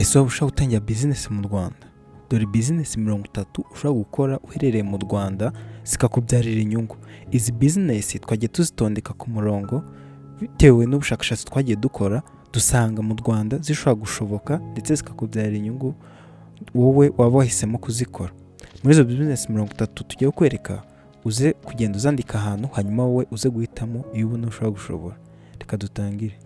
Ese waba ushaka gutangira business mu Rwanda? Dore business 30 ushobora gukora uherereye mu Rwanda zikakubyarira inyungu. Izi business twagiye tuzitondeka ku murongo bitewe n'ubushakashatsi twagiye dukora, dusanga mu Rwanda zishobora gushoboka ndetse zikakubyarira inyungu wowe waba wahisemo kuzikora. Muri izo business 30 tugiye kwereka, uze kugenda uzandika ahantu, hanyuma wowe uze guhitamo iyo ubona ushobora gushobora. Reka dutangire.